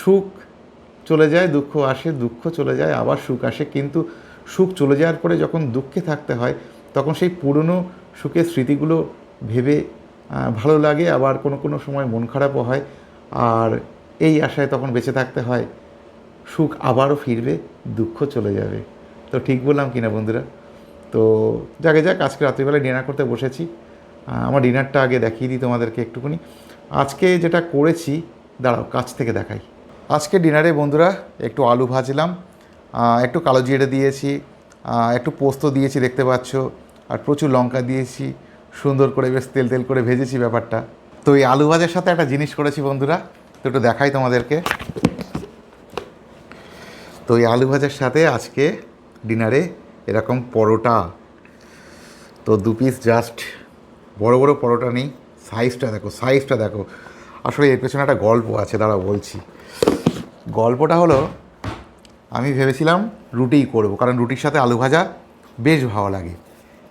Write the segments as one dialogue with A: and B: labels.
A: সুখ চলে যায়, দুঃখ আসে, দুঃখ চলে যায়, আবার সুখ আসে। কিন্তু সুখ চলে যাওয়ার পরে যখন দুঃখে থাকতে হয়, তখন সেই পুরনো সুখের স্মৃতিগুলো ভেবে ভালো লাগে, আবার কোনো কোনো সময় মন খারাপও হয়। আর এই আশায় তখন বেঁচে থাকতে হয়, সুখ আবারও ফিরবে, দুঃখ চলে যাবে। তো ঠিক বললাম কি না বন্ধুরা? তো যাকে যাক, আজকে রাত্রিবেলায় ডিনার করতে বসেছি। আমার ডিনারটা আগে দেখিয়ে দিই তোমাদেরকে একটুখানি। আজকে যেটা করেছি, দাঁড়াও কাছ থেকে দেখাই। আজকে ডিনারে বন্ধুরা একটু আলু ভাজলাম, একটু কালো জিরে দিয়েছি, একটু পোস্ত দিয়েছি দেখতে পাচ্ছ, আর প্রচুর লঙ্কা দিয়েছি, সুন্দর করে বেশ তেল তেল করে ভেজেছি ব্যাপারটা। তো এই আলু ভাজার সাথে একটা জিনিস করেছি বন্ধুরা, তো একটু দেখাই তোমাদেরকে। তো এই আলু ভাজার সাথে আজকে ডিনারে এরকম পরোটা, তো 2 পিস জাস্ট, বড় বড় পরোটা নেই, সাইজটা দেখো, সাইজটা দেখো। আসলে এর পেছনে একটা গল্প আছে, দাঁড়া বলছি। গল্পটা হলো, আমি ভেবেছিলাম রুটিই করব, কারণ রুটির সাথে আলু ভাজা বেশ ভালো লাগে।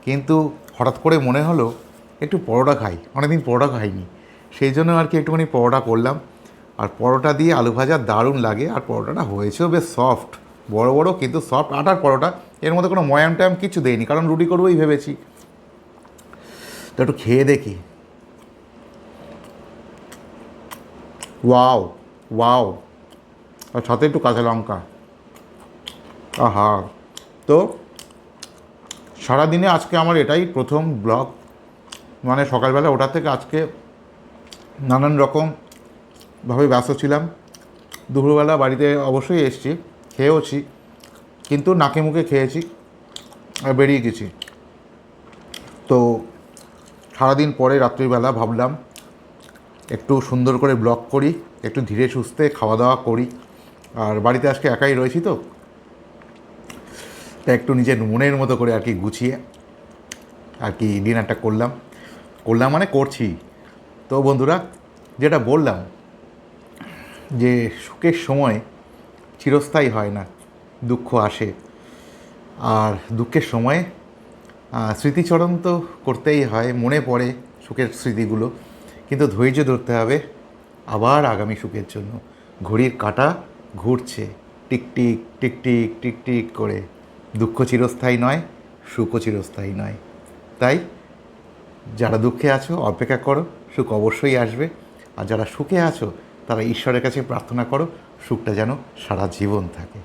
A: কিন্তু হঠাৎ করে মনে হলো একটু পরোটা খাই, অনেকদিন পরোটা খাইনি, সেই জন্য আর কি একটুখানি পরোটা করলাম। আর পরোটা দিয়ে আলু ভাজা দারুণ লাগে, আর পরোটাটা হয়েছেও বেশ সফট, বড় বড় কিন্তু সফট আটার পরোটা। এর মধ্যে কোনো ময়াম টয়াম কিছু দেয়নি, কারণ রুটি করবোই ভেবেছি। তো একটু খেয়ে দেখি। Wow, wow. আর সাথে একটু কাঁচা লঙ্কা, আহা। তো সারাদিনে আজকে আমার এটাই প্রথম ব্লগ, মানে সকালবেলা ওটার থেকে আজকে নানান রকমভাবে ব্যস্ত ছিলাম। দুপুরবেলা বাড়িতে অবশ্যই এসেছি, খেয়েওছি, কিন্তু নাকে মুখে খেয়েছি আর বেরিয়ে গেছি। তো সারাদিন পরে রাত্রিবেলা ভাবলাম একটু সুন্দর করে ব্লগ করি, একটু ধীরে সুস্থে খাওয়া দাওয়া করি। আর বাড়িতে আজকে একাই রয়েছি, তো একটু নিজের মনের মতো করে আর কি গুছিয়ে আর কি ডিনারটা করলাম। করলাম মানে করছি। তো বন্ধুরা, যেটা বললাম যে সুখের সময় চিরস্থায়ী হয় না, দুঃখ আসে। আর দুঃখের সময় স্মৃতিচরণ তো করতেই হয়, মনে পড়ে সুখের স্মৃতিগুলো, কিন্তু ধৈর্য ধরতে হবে আবার আগামী সুখের জন্য। ঘড়ির কাঁটা ঘুরছে, টিকটিক টিকটিক টিকটিক করে। দুঃখ চিরস্থায়ী নয়, সুখও চিরস্থায়ী নয়। তাই যারা দুঃখে আছো অপেক্ষা করো, সুখ অবশ্যই আসবে। আর যারা সুখে আছো তারা ঈশ্বরের কাছে প্রার্থনা করো সুখটা যেন সারা জীবন থাকে।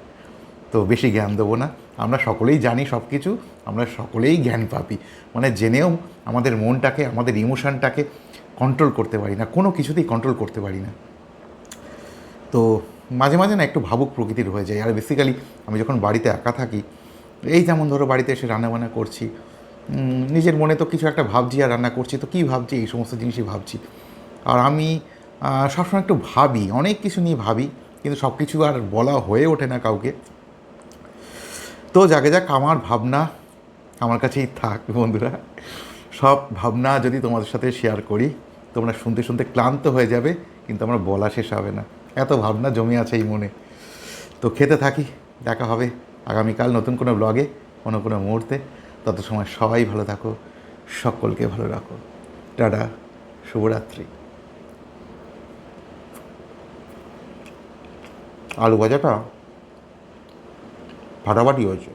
A: তো বেশি জ্ঞান দেবো না, আমরা সকলেই জানি সব কিছু, আমরা সকলেই জ্ঞান পাপী, মানে জেনেও আমাদের মনটাকে, আমাদের ইমোশানটাকে কন্ট্রোল করতে পারি না, কোনো কিছুতেই কন্ট্রোল করতে পারি না। তো মাঝে মাঝে না একটু ভাবুক প্রকৃতির হয়ে যায়। আর বেসিক্যালি আমি যখন বাড়িতে একা থাকি, এই যেমন ধরো বাড়িতে এসে রান্নাবান্না করছি, নিজের মনে তো কিছু একটা ভাবছি, আর রান্না করছি তো কী ভাবছি, এই সমস্ত জিনিসই ভাবছি। আর আমি সবসময় একটু ভাবি, অনেক কিছু নিয়ে ভাবি, কিন্তু সব কিছু আর বলা হয়ে ওঠে না কাউকে। তো যাকে যাক, আমার ভাবনা আমার কাছেই থাক বন্ধুরা। সব ভাবনা যদি তোমাদের সাথে শেয়ার করি, তোমরা শুনতে শুনতে ক্লান্ত হয়ে যাবে, কিন্তু আমার বলা শেষ হবে না, এত ভাবনা জমে আছে এই মনে। তো খেতে থাকি, দেখা হবে আগামীকাল নতুন কোনো ব্লগে, কোনো মুহূর্তে। তত সময় সবাই ভালো থাকো, সকলকে ভালো রাখো। টাটা, শুভরাত্রি। আলু ভাজাটা ফাটাফাটি হয়েছে।